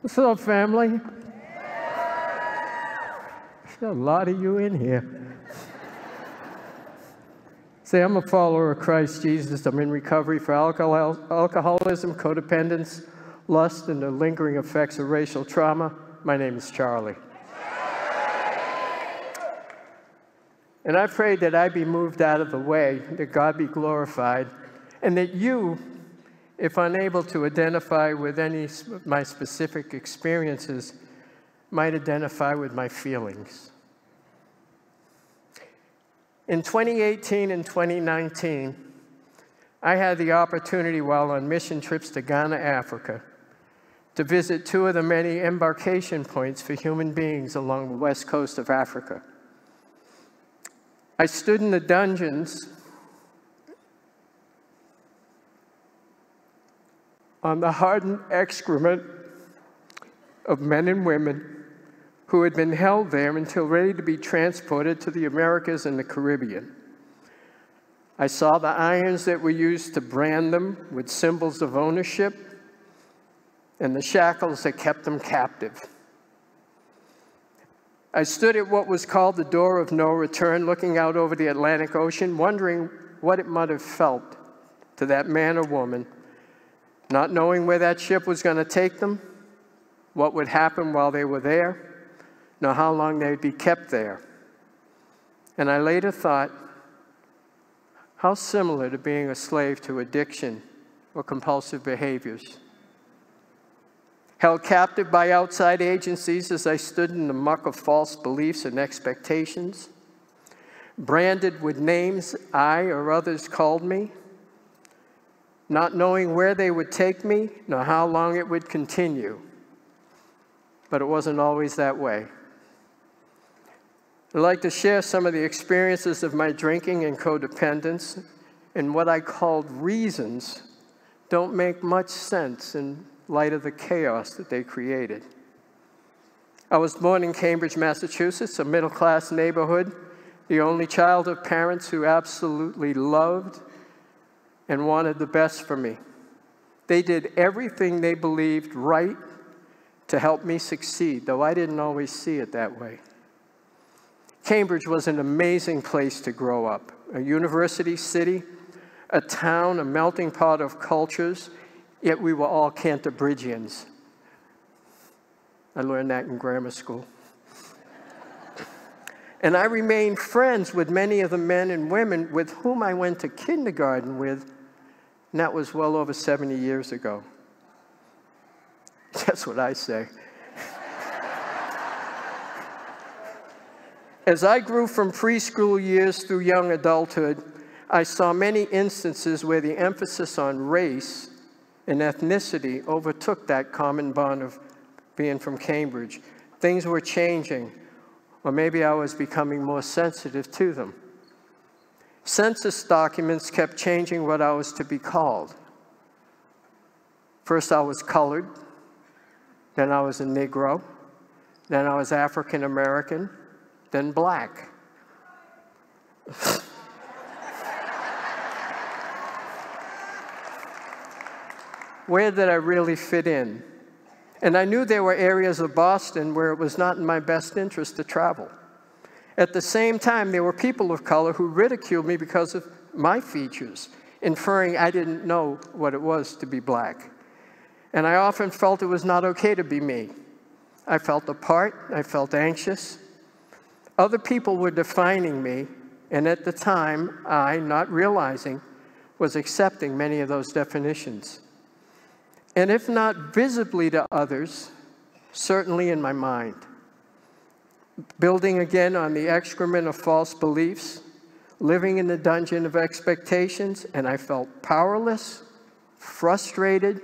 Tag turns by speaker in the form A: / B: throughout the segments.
A: What's up, family? There's a lot of you in here. Say, I'm a follower of Christ Jesus. I'm in recovery for alcoholism, codependence, lust, and the lingering effects of racial trauma. My name is Charlie. And I prayed that I be moved out of the way, that God be glorified, and that you, if unable to identify with any of my specific experiences, might identify with my feelings. In 2018 and 2019, I had the opportunity while on mission trips to Ghana, Africa, to visit two of the many embarkation points for human beings along the west coast of Africa. I stood in the dungeons on the hardened excrement of men and women who had been held there until ready to be transported to the Americas and the Caribbean. I saw the irons that were used to brand them with symbols of ownership and the shackles that kept them captive. I stood at what was called the door of no return, looking out over the Atlantic Ocean, wondering what it might have felt to that man or woman, not knowing where that ship was going to take them, what would happen while they were there, nor how long they'd be kept there. And I later thought, how similar to being a slave to addiction or compulsive behaviors. Held captive by outside agencies as I stood in the muck of false beliefs and expectations, branded with names I or others called me, not knowing where they would take me, nor how long it would continue. But it wasn't always that way. I'd like to share some of the experiences of my drinking and codependence, and what I called reasons don't make much sense in light of the chaos that they created. I was born in Cambridge, Massachusetts, a middle-class neighborhood, the only child of parents who absolutely loved and wanted the best for me. They did everything they believed right to help me succeed, though I didn't always see it that way. Cambridge was an amazing place to grow up, a university city, a town, a melting pot of cultures, yet we were all Cantabrigians. I learned that in grammar school. And I remained friends with many of the men and women with whom I went to kindergarten with, and that was well over 70 years ago. That's what I say. As I grew from preschool years through young adulthood, I saw many instances where the emphasis on race and ethnicity overtook that common bond of being from Cambridge. Things were changing, or maybe I was becoming more sensitive to them. Census documents kept changing what I was to be called. First I was colored, then I was a Negro, then I was African American, then black. Where did I really fit in? And I knew there were areas of Boston where it was not in my best interest to travel. At the same time, there were people of color who ridiculed me because of my features, inferring I didn't know what it was to be black. And I often felt it was not okay to be me. I felt apart, I felt anxious. Other people were defining me, and at the time, I, not realizing, was accepting many of those definitions. And if not visibly to others, certainly in my mind. Building again on the excrement of false beliefs, living in the dungeon of expectations, and I felt powerless, frustrated,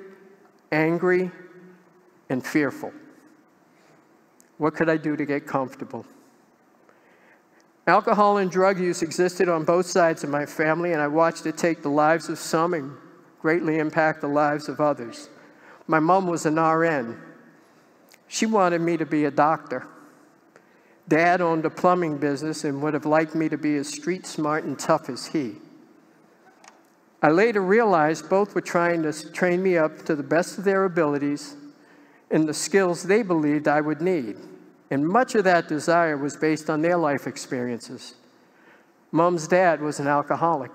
A: angry, and fearful. What could I do to get comfortable? Alcohol and drug use existed on both sides of my family, and I watched it take the lives of some and greatly impact the lives of others. My mom was an RN. She wanted me to be a doctor. Dad owned a plumbing business and would have liked me to be as street smart and tough as he. I later realized both were trying to train me up to the best of their abilities and the skills they believed I would need. And much of that desire was based on their life experiences. Mom's dad was an alcoholic.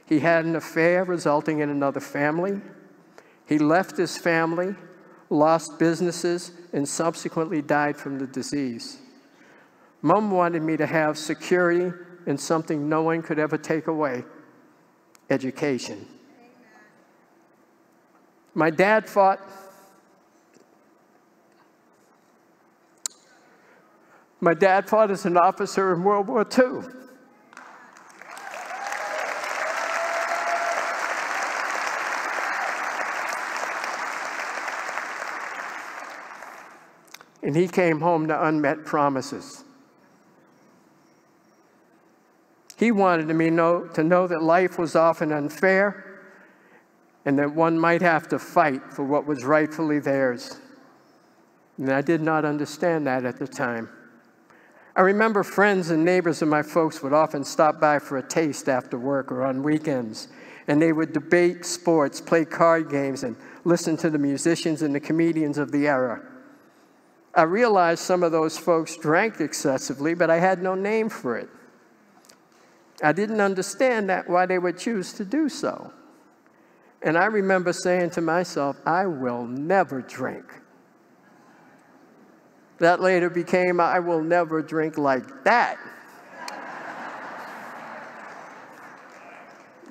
A: He had an affair resulting in another family. He left his family, lost businesses, and subsequently died from the disease. Mom wanted me to have security and something no one could ever take away: education. My dad fought as an officer in World War II. And he came home to unmet promises. He wanted me to know that life was often unfair and that one might have to fight for what was rightfully theirs. And I did not understand that at the time. I remember friends and neighbors of my folks would often stop by for a taste after work or on weekends, and they would debate sports, play card games, and listen to the musicians and the comedians of the era. I realized some of those folks drank excessively, but I had no name for it. I didn't understand why they would choose to do so. And I remember saying to myself, I will never drink. That later became, I will never drink like that.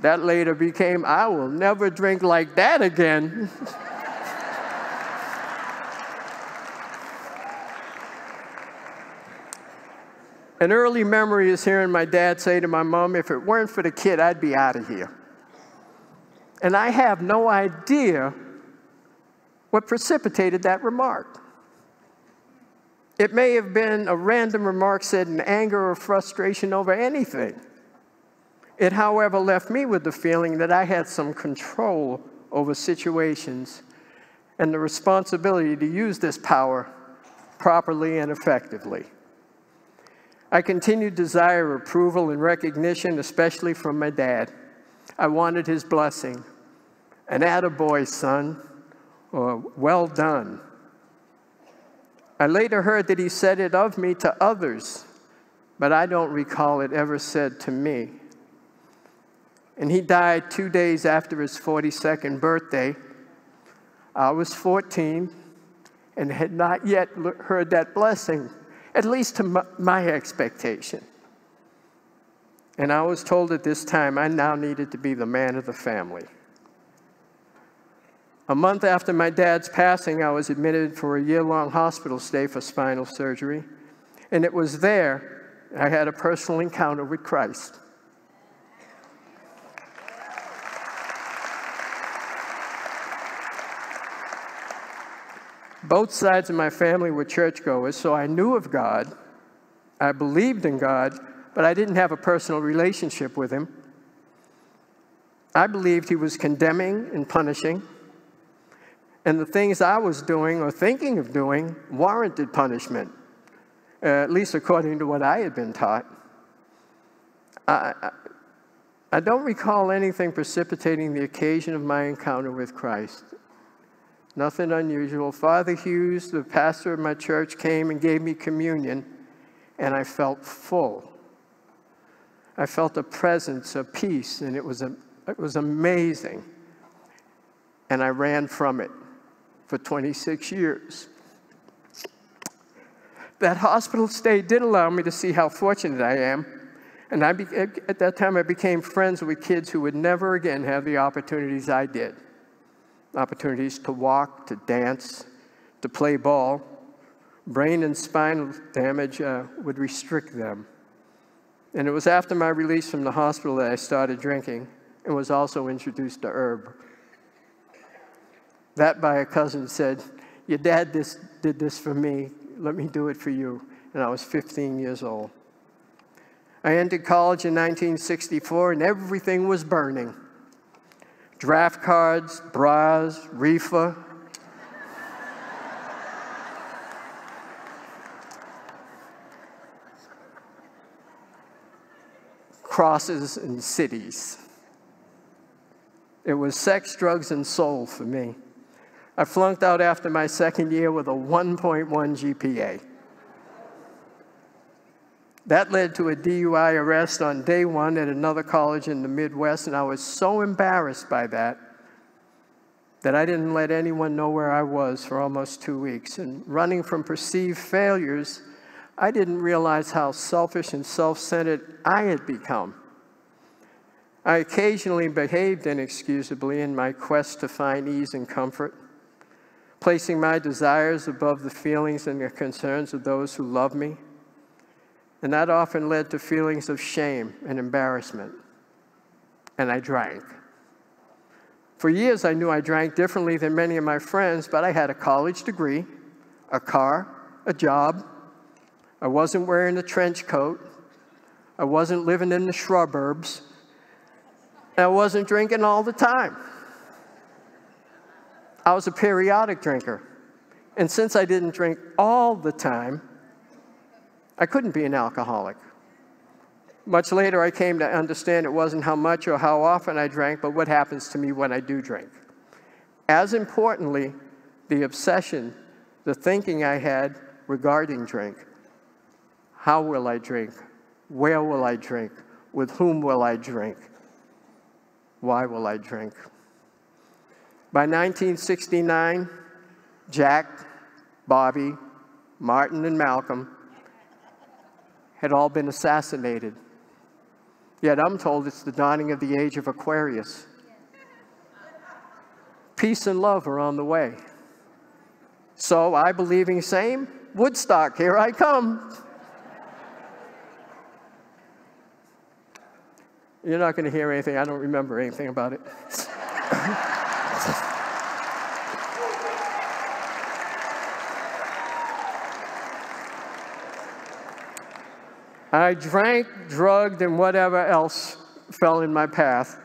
A: That later became, I will never drink like that again. An early memory is hearing my dad say to my mom, if it weren't for the kid, I'd be out of here. And I have no idea what precipitated that remark. It may have been a random remark said in anger or frustration over anything. It, however, left me with the feeling that I had some control over situations and the responsibility to use this power properly and effectively. I continued to desire approval and recognition, especially from my dad. I wanted his blessing, an attaboy, son, or well done. I later heard that he said it of me to others, but I don't recall it ever said to me. And he died 2 days after his 42nd birthday. I was 14 and had not yet heard that blessing, at least to my expectation. And I was told at this time I now needed to be the man of the family. A month after my dad's passing, I was admitted for a year-long hospital stay for spinal surgery. And it was there I had a personal encounter with Christ. Both sides of my family were churchgoers, so I knew of God. I believed in God, but I didn't have a personal relationship with him. I believed he was condemning and punishing, and the things I was doing or thinking of doing warranted punishment, at least according to what I had been taught. I don't recall anything precipitating the occasion of my encounter with Christ. Nothing unusual. Father Hughes, the pastor of my church, came and gave me communion, and I felt full. I felt a presence, a peace, and it was amazing. And I ran from it for 26 years. That hospital stay did allow me to see how fortunate I am. And at that time, I became friends with kids who would never again have the opportunities I did. Opportunities to walk, to dance, to play ball. Brain and spinal damage would restrict them. And it was after my release from the hospital that I started drinking and was also introduced to herb. That by a cousin said, your dad did this for me, let me do it for you. And I was 15 years old. I entered college in 1964 and everything was burning. Draft cards, bras, reefer. Crosses and cities. It was sex, drugs, and soul for me. I flunked out after my second year with a 1.1 GPA. That led to a DUI arrest on day one at another college in the Midwest, and I was so embarrassed by that I didn't let anyone know where I was for almost 2 weeks. And running from perceived failures, I didn't realize how selfish and self-centered I had become. I occasionally behaved inexcusably in my quest to find ease and comfort, placing my desires above the feelings and the concerns of those who love me. And that often led to feelings of shame and embarrassment. And I drank. For years, I knew I drank differently than many of my friends, but I had a college degree, a car, a job. I wasn't wearing a trench coat. I wasn't living in the shrubberbs. And I wasn't drinking all the time. I was a periodic drinker. And since I didn't drink all the time, I couldn't be an alcoholic. Much later, I came to understand it wasn't how much or how often I drank, but what happens to me when I do drink. As importantly, the obsession, the thinking I had regarding drink. How will I drink? Where will I drink? With whom will I drink? Why will I drink? By 1969, Jack, Bobby, Martin, and Malcolm had all been assassinated. Yet I'm told it's the dawning of the age of Aquarius. Peace and love are on the way. So I, believing same, Woodstock, here I come. You're not going to hear anything. I don't remember anything about it. I drank, drugged, and whatever else fell in my path.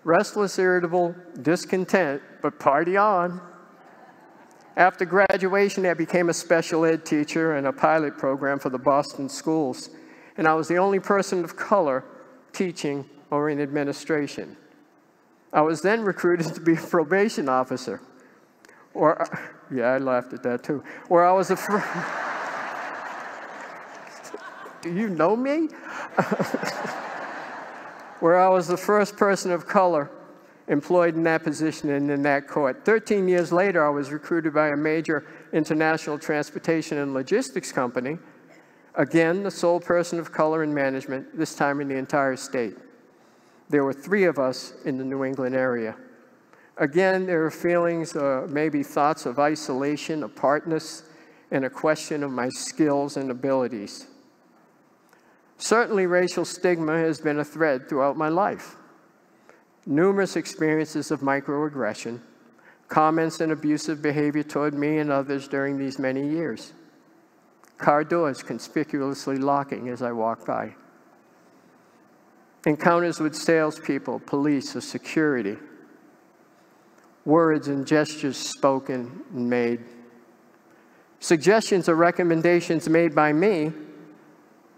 A: Restless, irritable, discontent, but party on. After graduation, I became a special ed teacher in a pilot program for the Boston schools. And I was the only person of color teaching or in administration. I was then recruited to be a probation officer. Yeah, I laughed at that too. Where I was a Do you know me? Where I was the first person of color employed in that position and in that court. 13 years later, I was recruited by a major international transportation and logistics company. Again, the sole person of color in management, this time in the entire state. There were 3 of us in the New England area. Again, there were feelings, maybe thoughts of isolation, apartness, and a question of my skills and abilities. Certainly, racial stigma has been a thread throughout my life. Numerous experiences of microaggression, comments and abusive behavior toward me and others during these many years. Car doors conspicuously locking as I walk by. Encounters with salespeople, police, or security. Words and gestures spoken and made. Suggestions or recommendations made by me,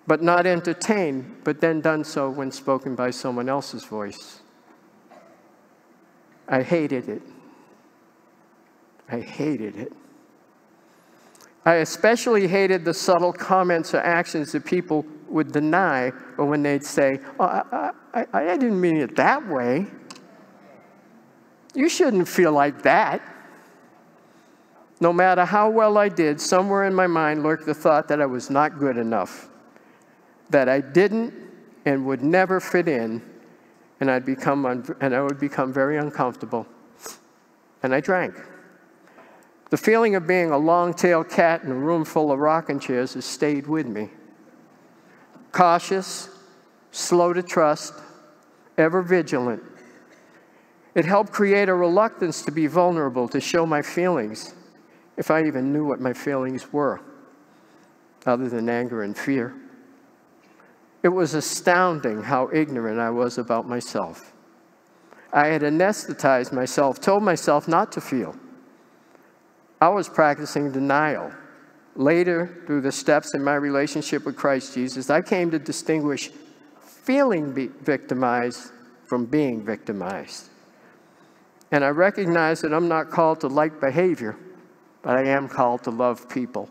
A: but not entertained, but then done so when spoken by someone else's voice. I hated it. I hated it. I especially hated the subtle comments or actions that people would deny, or when they'd say, oh, I didn't mean it that way. You shouldn't feel like that. No matter how well I did, somewhere in my mind lurked the thought that I was not good enough, that I didn't and would never fit in, and I would become very uncomfortable. And I drank. The feeling of being a long-tailed cat in a room full of rocking chairs has stayed with me. Cautious, slow to trust, ever vigilant. It helped create a reluctance to be vulnerable, to show my feelings, if I even knew what my feelings were, other than anger and fear. It was astounding how ignorant I was about myself. I had anesthetized myself, told myself not to feel. I was practicing denial. Later, through the steps in my relationship with Christ Jesus, I came to distinguish feeling victimized from being victimized. And I recognize that I'm not called to like behavior, but I am called to love people.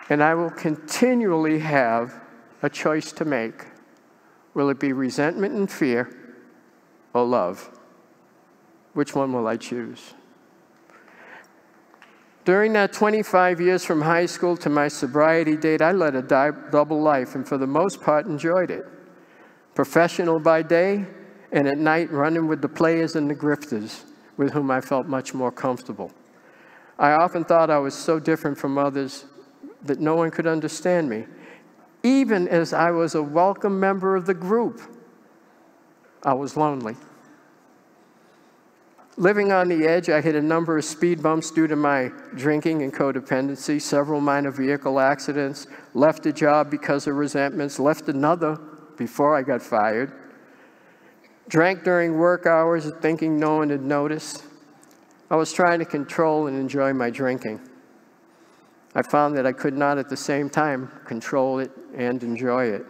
A: And I will continually have a choice to make. Will it be resentment and fear or love? Which one will I choose? During that 25 years from high school to my sobriety date, I led a double life and for the most part enjoyed it. Professional by day, and at night running with the players and the grifters with whom I felt much more comfortable. I often thought I was so different from others that no one could understand me. Even as I was a welcome member of the group, I was lonely. Living on the edge, I hit a number of speed bumps due to my drinking and codependency, several minor vehicle accidents, left a job because of resentments, left another before I got fired, drank during work hours thinking no one had noticed. I was trying to control and enjoy my drinking. I found that I could not at the same time control it and enjoy it.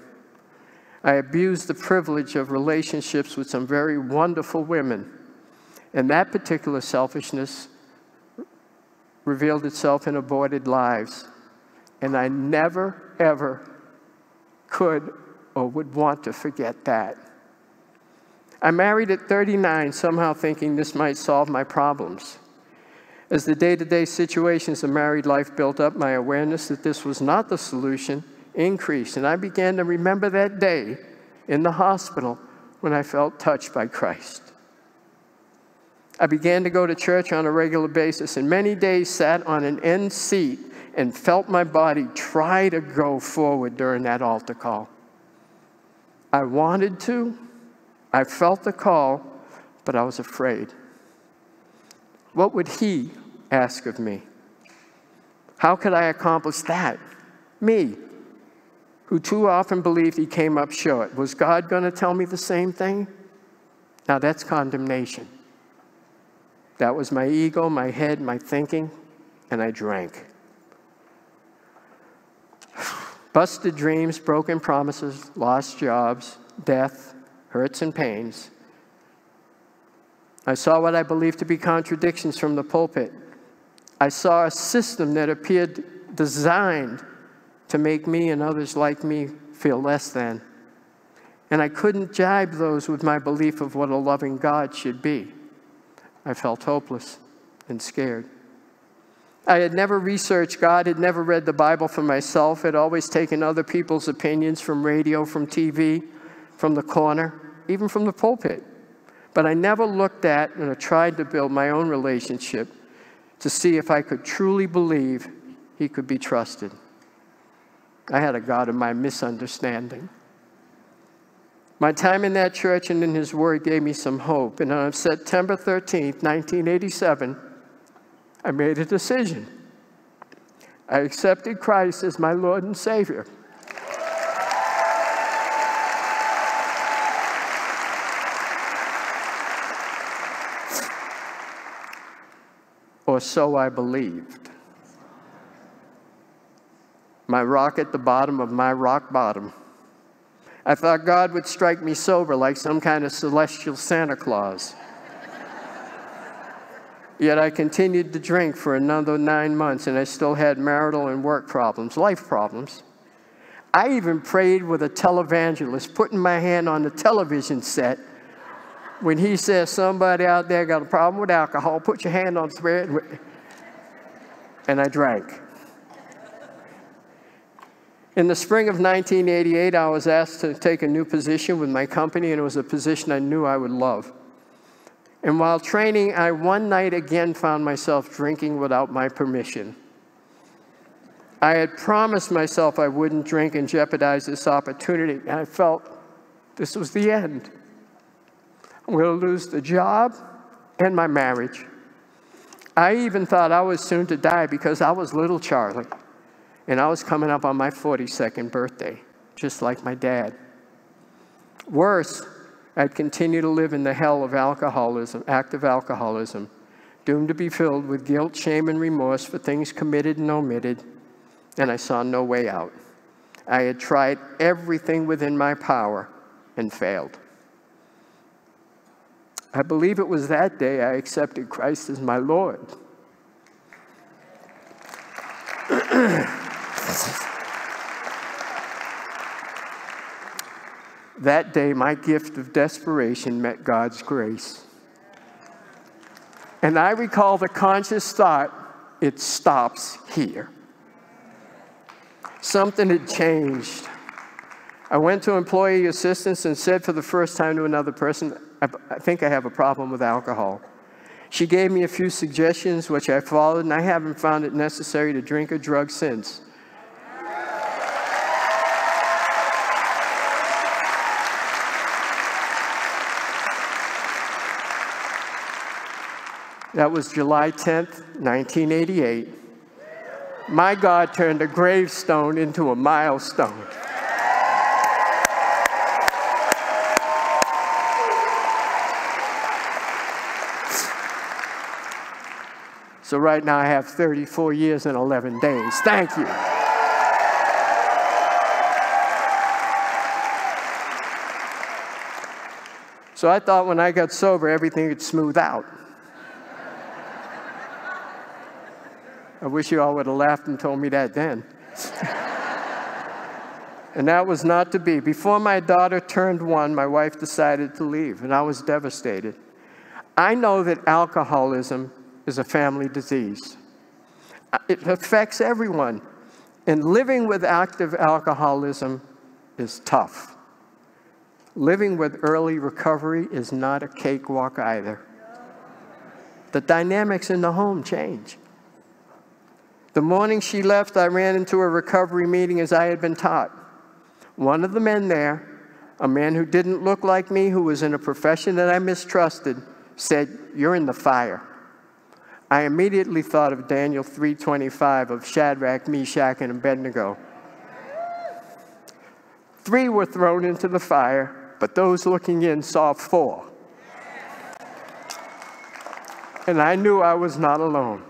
A: I abused the privilege of relationships with some very wonderful women, and that particular selfishness revealed itself in aborted lives. And I never, ever could or would want to forget that. I married at 39, somehow thinking this might solve my problems. As the day-to-day situations of married life built up, my awareness that this was not the solution increased, and I began to remember that day in the hospital when I felt touched by Christ. I began to go to church on a regular basis, and many days sat on an end seat and felt my body try to go forward during that altar call. I wanted to, I felt the call, but I was afraid. What would he ask of me? How could I accomplish that? Me, who too often believed he came up short. Was God going to tell me the same thing? Now that's condemnation. That was my ego, my head, my thinking, and I drank. Busted dreams, broken promises, lost jobs, death, hurts and pains. I saw what I believed to be contradictions from the pulpit. I saw a system that appeared designed to make me and others like me feel less than. And I couldn't jibe those with my belief of what a loving God should be. I felt hopeless and scared. I had never researched God, had never read the Bible for myself, had always taken other people's opinions from radio, from TV, from the corner, even from the pulpit. But I never looked at and tried to build my own relationship to see if I could truly believe he could be trusted. I had a God of my misunderstanding. My time in that church and in his word gave me some hope. And on September 13th, 1987, I made a decision. I accepted Christ as my Lord and Savior. Or so I believed. My rock at the bottom of my rock bottom. I thought God would strike me sober like some kind of celestial Santa Claus. Yet I continued to drink for another 9 months, and I still had marital and work problems, life problems. I even prayed with a televangelist, putting my hand on the television set. When he says, somebody out there got a problem with alcohol, put your hand on the thread. And I drank. In the spring of 1988, I was asked to take a new position with my company, and it was a position I knew I would love. And while training, I one night again found myself drinking without my permission. I had promised myself I wouldn't drink and jeopardize this opportunity, and I felt this was the end. I'm going to lose the job and my marriage. I even thought I was soon to die because I was little Charlie. And I was coming up on my 42nd birthday, just like my dad. Worse, I'd continue to live in the hell of alcoholism, active alcoholism, doomed to be filled with guilt, shame, and remorse for things committed and omitted, and I saw no way out. I had tried everything within my power and failed. I believe it was that day I accepted Christ as my Lord. That day, my gift of desperation met God's grace. And I recall the conscious thought, it stops here. Something had changed. I went to employee assistance and said for the first time to another person, I think I have a problem with alcohol. She gave me a few suggestions, which I followed, and I haven't found it necessary to drink or drug since. That was July 10th, 1988. My God turned a gravestone into a milestone. So right now I have 34 years and 11 days. Thank you. So I thought when I got sober, everything would smooth out. I wish you all would have laughed and told me that then. And that was not to be. Before my daughter turned 1, my wife decided to leave, and I was devastated. I know that alcoholism is a family disease. It affects everyone, and living with active alcoholism is tough. Living with early recovery is not a cakewalk either. The dynamics in the home change. The morning she left, I ran into a recovery meeting as I had been taught. One of the men there, a man who didn't look like me, who was in a profession that I mistrusted, said, "You're in the fire." I immediately thought of Daniel 3:25 of Shadrach, Meshach, and Abednego. 3 were thrown into the fire, but those looking in saw 4. And I knew I was not alone.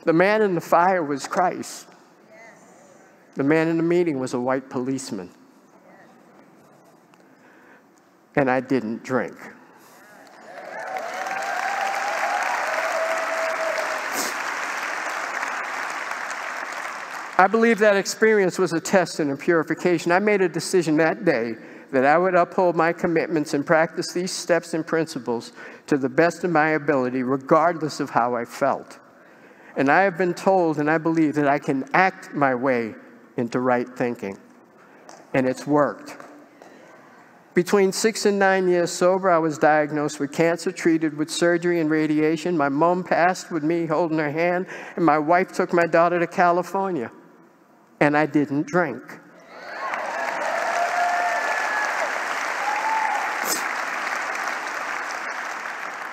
A: The man in the fire was Christ. The man in the meeting was a white policeman. And I didn't drink. I believe that experience was a test and a purification. I made a decision that day that I would uphold my commitments and practice these steps and principles to the best of my ability, regardless of how I felt. And I have been told, and I believe, that I can act my way into right thinking. And it's worked. Between 6 and 9 years sober, I was diagnosed with cancer, treated with surgery and radiation. My mom passed with me holding her hand, and my wife took my daughter to California. And I didn't drink.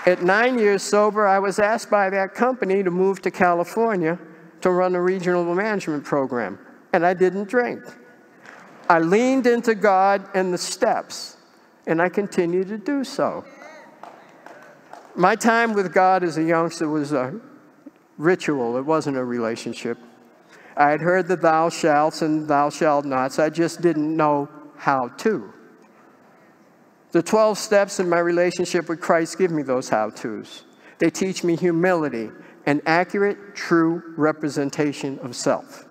A: At 9 years sober, I was asked by that company to move to California to run a regional management program, and I didn't drink. I leaned into God and the steps, and I continue to do so. My time with God as a youngster was a ritual. It wasn't a relationship. I had heard the thou shalts and thou shalt nots. I just didn't know how to. The 12 steps in my relationship with Christ give me those how-tos. They teach me humility, an accurate, true representation of self,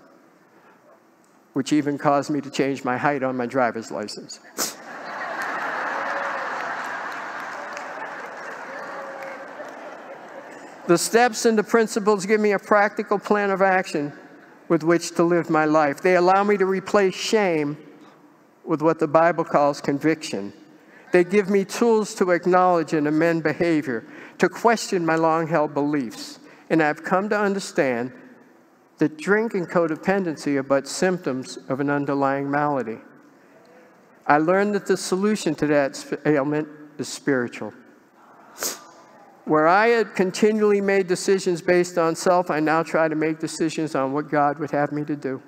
A: which even caused me to change my height on my driver's license. The steps and the principles give me a practical plan of action with which to live my life. They allow me to replace shame with what the Bible calls conviction. They give me tools to acknowledge and amend behavior, to question my long-held beliefs. And I've come to understand that drink and codependency are but symptoms of an underlying malady. I learned that the solution to that ailment is spiritual. Where I had continually made decisions based on self, I now try to make decisions on what God would have me to do.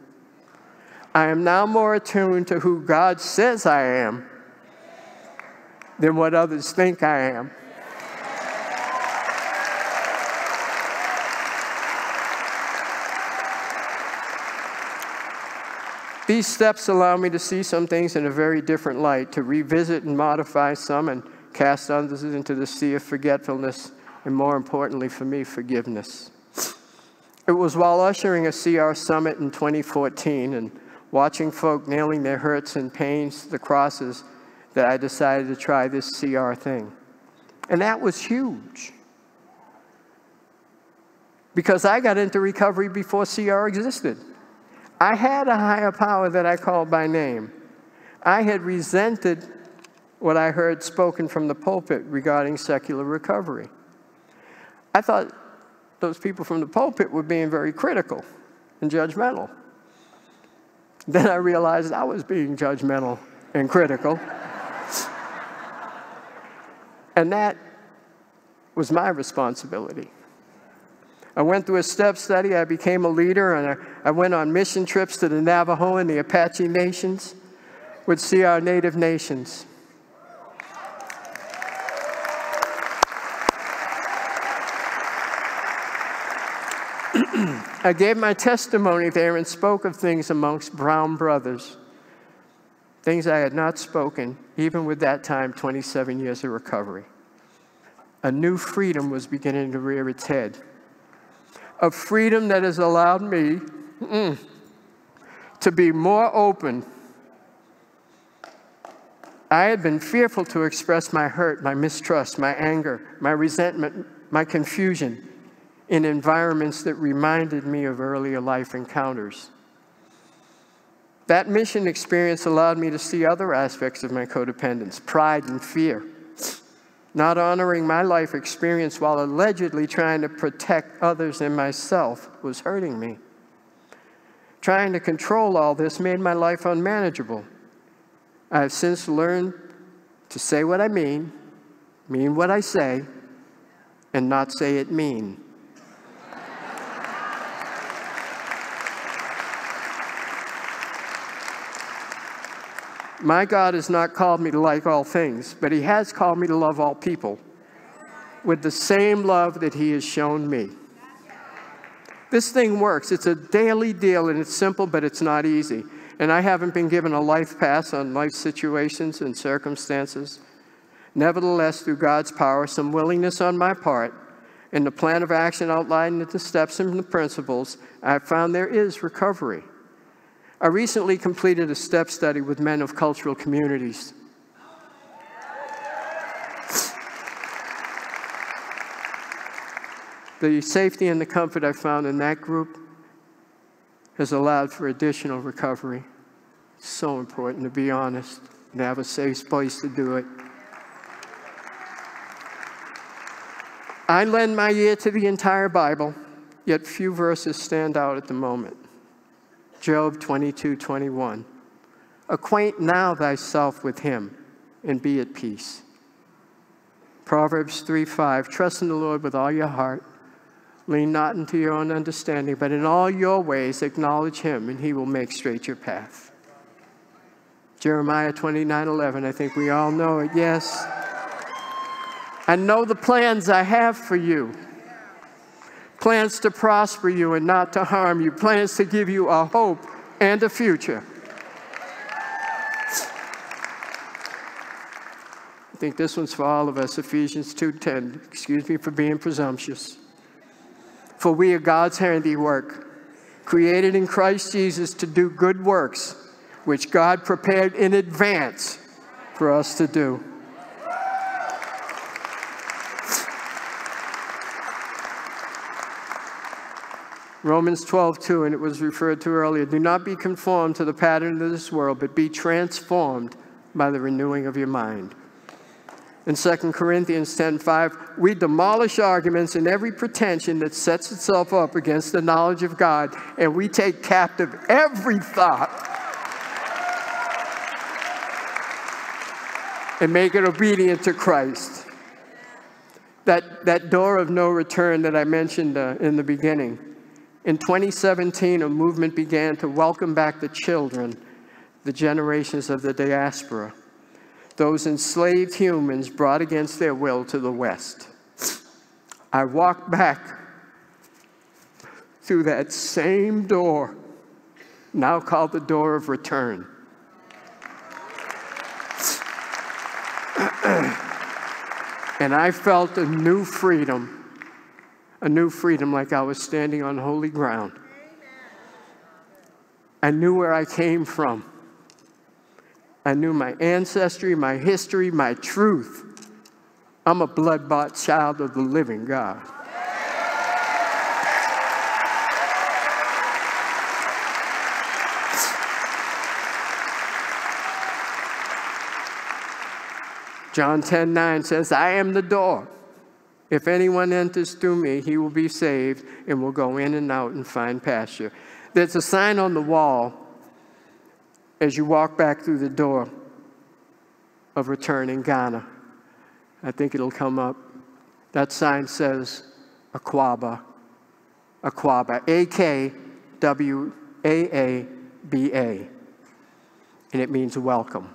A: I am now more attuned to who God says I am than what others think I am. These steps allow me to see some things in a very different light, to revisit and modify some and cast others into the sea of forgetfulness, and more importantly for me, forgiveness. It was while ushering a CR summit in 2014 and watching folk nailing their hurts and pains to the crosses that I decided to try this CR thing. And that was huge. Because I got into recovery before CR existed. I had a higher power that I called by name. I had resented what I heard spoken from the pulpit regarding secular recovery. I thought those people from the pulpit were being very critical and judgmental. Then I realized I was being judgmental and critical. And that was my responsibility. I went through a step study, I became a leader, and I went on mission trips to the Navajo and the Apache nations, which see our native nations. I gave my testimony there and spoke of things amongst brown brothers, things I had not spoken, even with that time, 27 years of recovery. A new freedom was beginning to rear its head. A freedom that has allowed me to be more open. I had been fearful to express my hurt, my mistrust, my anger, my resentment, my confusion in environments that reminded me of earlier life encounters. That mission experience allowed me to see other aspects of my codependence, pride and fear. Not honoring my life experience while allegedly trying to protect others and myself was hurting me. Trying to control all this made my life unmanageable. I have since learned to say what I mean what I say, and not say it mean. My God has not called me to like all things, but He has called me to love all people with the same love that He has shown me. This thing works. It's a daily deal, and it's simple, but it's not easy. And I haven't been given a life pass on life situations and circumstances. Nevertheless, through God's power, some willingness on my part, and the plan of action outlined in the steps and the principles, I have found there is recovery. I recently completed a step study with men of cultural communities. The safety and the comfort I found in that group has allowed for additional recovery. It's so important to be honest and have a safe place to do it. I lend my ear to the entire Bible, yet few verses stand out at the moment. Job 22:21. Acquaint now thyself with Him, and be at peace. Proverbs 3:5. Trust in the Lord with all your heart. Lean not into your own understanding, but in all your ways acknowledge Him, and He will make straight your path. Jeremiah 29:11. I think we all know it. Yes. I know the plans I have for you. Plans to prosper you and not to harm you. Plans to give you a hope and a future. I think this one's for all of us. Ephesians 2:10. Excuse me for being presumptuous. For we are God's handiwork, created in Christ Jesus to do good works, which God prepared in advance for us to do. Romans 12:2, and it was referred to earlier. Do not be conformed to the pattern of this world, but be transformed by the renewing of your mind. In 2 Corinthians 10:5, we demolish arguments and every pretension that sets itself up against the knowledge of God, and we take captive every thought and make it obedient to Christ. That door of no return that I mentioned in the beginning. In 2017, a movement began to welcome back the children, the generations of the diaspora, those enslaved humans brought against their will to the West. I walked back through that same door now called the door of return. And I felt a new freedom like I was standing on holy ground. I knew where I came from. I knew my ancestry, my history, my truth. I'm a blood-bought child of the living God. John 10:9 says, I am the door. If anyone enters through me, he will be saved and will go in and out and find pasture. There's a sign on the wall as you walk back through the door of return in Ghana. I think it'll come up. That sign says Akwaba. Akwaba. A-K-W-A-A-B-A. And it means welcome.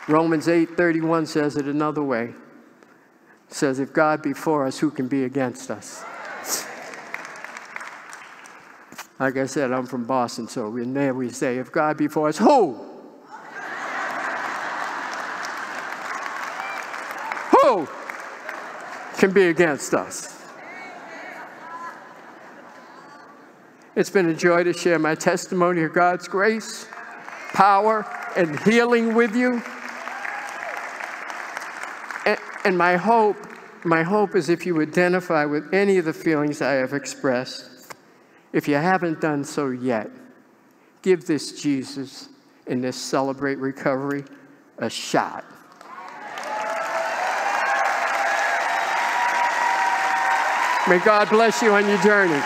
A: Romans 8:31 says it another way. It says, if God be for us, who can be against us? Like I said, I'm from Boston, so in there we say, if God be for us, who? Who can be against us? It's been a joy to share my testimony of God's grace, power, and healing with you. And my hope is if you identify with any of the feelings I have expressed, if you haven't done so yet, give this Jesus and this Celebrate Recovery a shot. May God bless you on your journey.